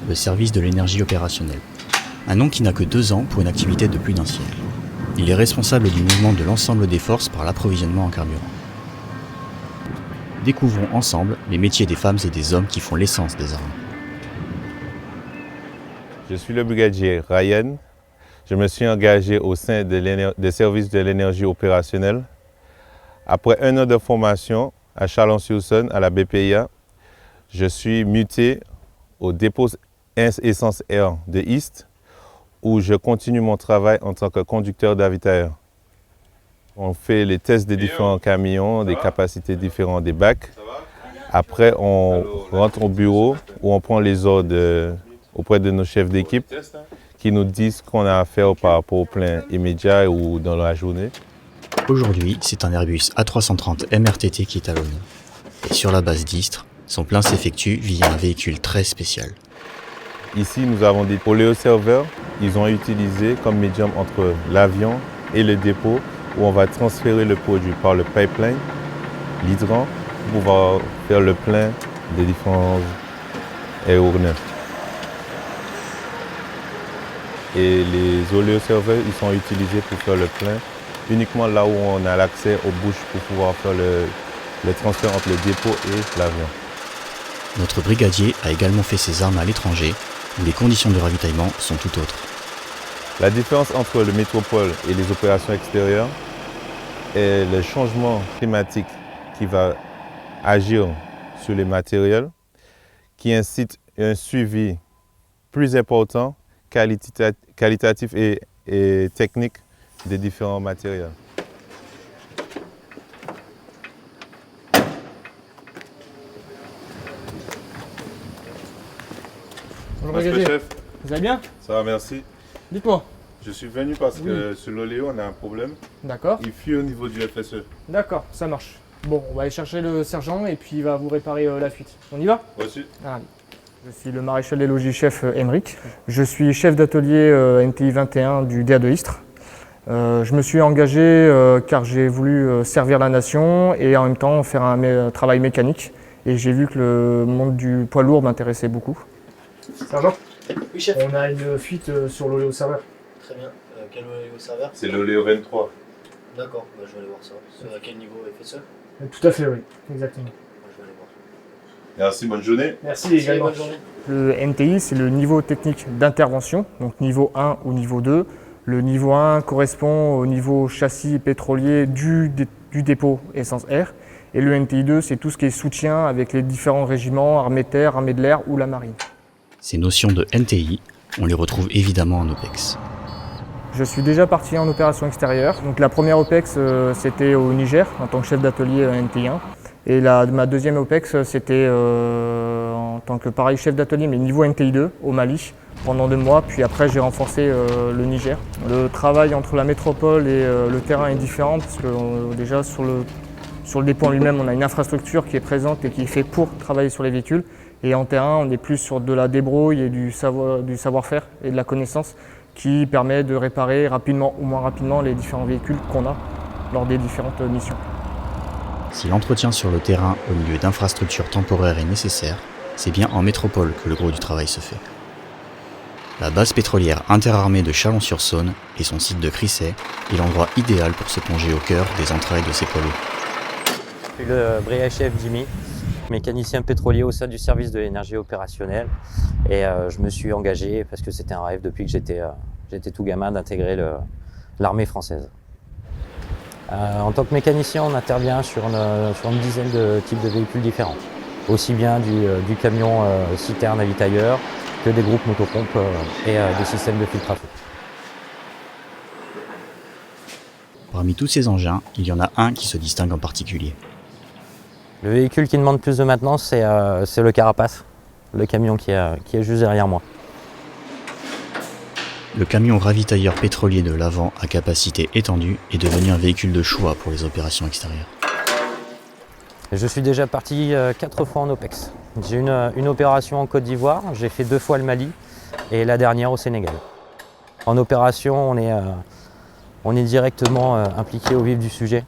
le service de l'énergie opérationnelle. Un nom qui n'a que 2 ans pour une activité de plus d'un siècle. Il est responsable du mouvement de l'ensemble des forces par l'approvisionnement en carburant. Découvrons ensemble les métiers des femmes et des hommes qui font l'essence des armes. Je suis le brigadier Ryan. Je me suis engagé au sein des services de l'énergie opérationnelle. Après 1 an de formation à Chalon-sur-Saône, à la BPIA, je suis muté au dépôt Essence Air de East, où je continue mon travail en tant que conducteur d'avitailleur. On fait les tests des différents camions, des capacités différentes des bacs. Après, on rentre au bureau où on prend les ordres auprès de nos chefs d'équipe qui nous disent ce qu'on a à faire par rapport au plein immédiat ou dans la journée. Aujourd'hui, c'est un Airbus A330 MRTT qui est à l'honneur. Et sur la base d'Istres, son plein s'effectue via un véhicule très spécial. Ici, nous avons des oléoserveurs. Ils ont utilisé comme médium entre l'avion et le dépôt où on va transférer le produit par le pipeline, l'hydrant, pour pouvoir faire le plein des différents aéronefs. Et les oléoserveurs, ils sont utilisés pour faire le plein uniquement là où on a l'accès aux bouches pour pouvoir faire le transfert entre le dépôt et l'avion. Notre brigadier a également fait ses armes à l'étranger, où les conditions de ravitaillement sont tout autres. La différence entre le métropole et les opérations extérieures est le changement climatique qui va agir sur les matériels, qui incite un suivi plus important, qualitatif et technique des différents matériels. Bonjour brigadier. Chef. Vous allez bien? Ça va, merci. Dites-moi. Je suis venu parce que sur l'oléo, on a un problème. D'accord. Il fuit au niveau du FSE. D'accord, ça marche. Bon, on va aller chercher le sergent et puis il va vous réparer la fuite. On y va? Reçu. Allez. Je suis le maréchal des logis chef Emeric. Je suis chef d'atelier NTI 21 du DA de Istres. Je me suis engagé car j'ai voulu servir la nation et en même temps faire un travail mécanique. Et j'ai vu que le monde du poids lourd m'intéressait beaucoup. Sergent? Oui, chef. On a une fuite sur l'oléoserveur. Très bien. Quel oléoserveur? C'est l'oléo 23. D'accord, je vais aller voir ça. C'est à quel niveau FSE? Tout à fait, oui, exactement. Je vais aller voir. Merci, bonne journée. Merci également. Bonne journée. Le NTI, c'est le niveau technique d'intervention, donc niveau 1 ou niveau 2. Le niveau 1 correspond au niveau châssis pétrolier du dépôt Essence Air. Et le NTI 2, c'est tout ce qui est soutien avec les différents régiments, armée de terre, armée de l'air ou la marine. Ces notions de NTI, on les retrouve évidemment en OPEX. Je suis déjà parti en opération extérieure. Donc la première OPEX, c'était au Niger, en tant que chef d'atelier NTI 1. Et ma deuxième OPEX, c'était en tant que pareil chef d'atelier, mais niveau NTI 2, au Mali, pendant 2 mois. Puis après, j'ai renforcé le Niger. Le travail entre la métropole et le terrain est différent, parce que déjà sur le dépôt en lui-même, on a une infrastructure qui est présente et qui est faite pour travailler sur les véhicules. Et en terrain, on est plus sur de la débrouille et du savoir-faire et de la connaissance qui permet de réparer rapidement ou moins rapidement les différents véhicules qu'on a lors des différentes missions. Si l'entretien sur le terrain au milieu d'infrastructures temporaires est nécessaire, c'est bien en métropole que le gros du travail se fait. La base pétrolière interarmée de Chalon-sur-Saône et son site de Crissey est l'endroit idéal pour se plonger au cœur des entrailles de ces poids lourds. Je suis le brigadier chef Jimmy, mécanicien pétrolier au sein du service de l'énergie opérationnelle. Et je me suis engagé parce que c'était un rêve depuis que j'étais tout gamin d'intégrer l'armée française. En tant que mécanicien, on intervient sur une dizaine de types de véhicules différents. Aussi bien du camion citerne avitailleur que des groupes motopompes et des systèmes de filtration. Parmi tous ces engins, il y en a un qui se distingue en particulier. Le véhicule qui demande plus de maintenance, c'est le Carapace, le camion qui est juste derrière moi. Le camion ravitailleur pétrolier de l'Avent à capacité étendue est devenu un véhicule de choix pour les opérations extérieures. Je suis déjà parti 4 fois en OPEX. J'ai une opération en Côte d'Ivoire, j'ai fait 2 fois le Mali et la dernière au Sénégal. En opération, on est directement impliqué au vif du sujet.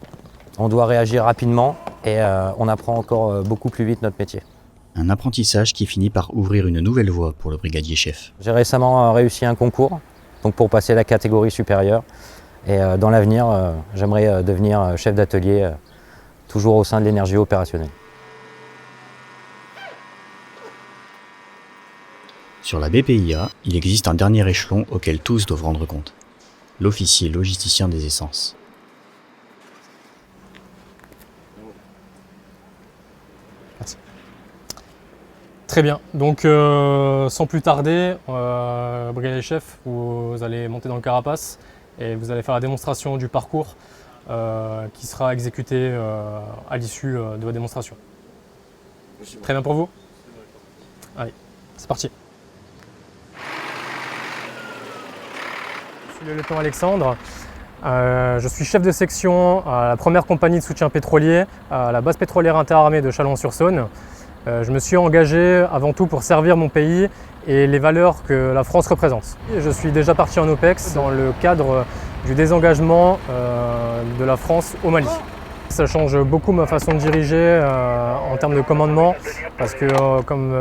On doit réagir rapidement et on apprend encore beaucoup plus vite notre métier. Un apprentissage qui finit par ouvrir une nouvelle voie pour le brigadier chef. J'ai récemment réussi un concours donc pour passer la catégorie supérieure. Et dans l'avenir, j'aimerais devenir chef d'atelier, toujours au sein de l'énergie opérationnelle. Sur la BPIA, il existe un dernier échelon auquel tous doivent rendre compte. L'officier logisticien des essences. Merci. Très bien, donc sans plus tarder, brigadier chef, vous allez monter dans le carapace et vous allez faire la démonstration du parcours qui sera exécuté à l'issue de votre démonstration. Très bien pour vous? Allez, c'est parti. Je suis le lieutenant Alexandre. Je suis chef de section à la première compagnie de soutien pétrolier à la base pétrolière interarmée de Chalon-sur-Saône. Je me suis engagé avant tout pour servir mon pays et les valeurs que la France représente. Je suis déjà parti en OPEX dans le cadre du désengagement de la France au Mali. Ça change beaucoup ma façon de diriger en termes de commandement parce que, comme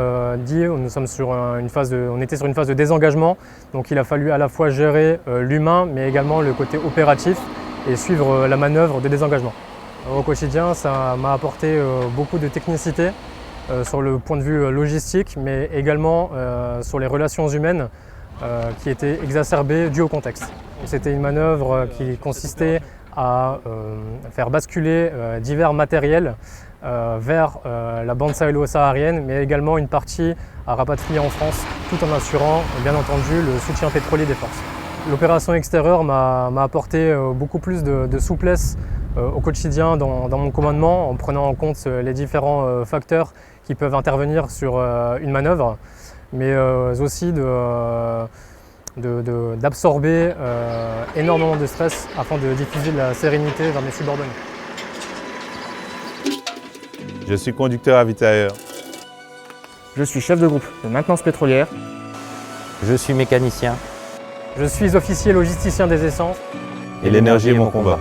dit, on était sur une phase de désengagement. Donc il a fallu à la fois gérer l'humain mais également le côté opératif et suivre la manœuvre de désengagement. Au quotidien, ça m'a apporté beaucoup de technicité sur le point de vue logistique mais également sur les relations humaines qui étaient exacerbées dues au contexte. C'était une manœuvre qui consistait à faire basculer divers matériels vers la bande sahélo-saharienne, mais également une partie à rapatrier en France, tout en assurant bien entendu le soutien pétrolier des forces. L'opération extérieure m'a apporté beaucoup plus de souplesse au quotidien dans mon commandement, en prenant en compte les différents facteurs qui peuvent intervenir sur une manœuvre, mais aussi d'absorber énormément de stress afin de diffuser de la sérénité vers mes subordonnés. Je suis conducteur avitailleur. Je suis chef de groupe de maintenance pétrolière. Je suis mécanicien. Je suis officier logisticien des essences. Et l'énergie est mon combat.